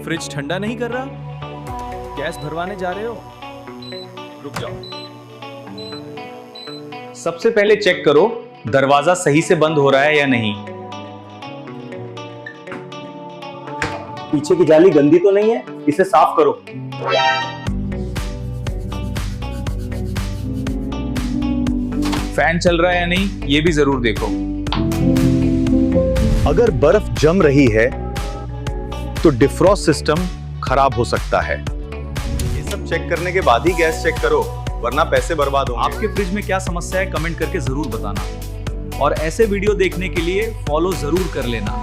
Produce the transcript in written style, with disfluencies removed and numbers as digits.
Fridge ठंडा नहीं कर रहा? गैस भरवाने जा रहे हो? रुक जाओ। सबसे पहले चेक करो दरवाजा सही से बंद हो रहा है या नहीं। पीछे की जाली गंदी तो नहीं है, इसे साफ करो। फैन चल रहा है या नहीं ये भी जरूर देखो। अगर बर्फ जम रही है तो डिफ्रॉस्ट सिस्टम खराब हो सकता है। ये सब चेक करने के बाद ही गैस चेक करो, वरना पैसे बर्बाद होंगे। आपके फ्रिज में क्या समस्या है कमेंट करके जरूर बताना और ऐसे वीडियो देखने के लिए फॉलो जरूर कर लेना।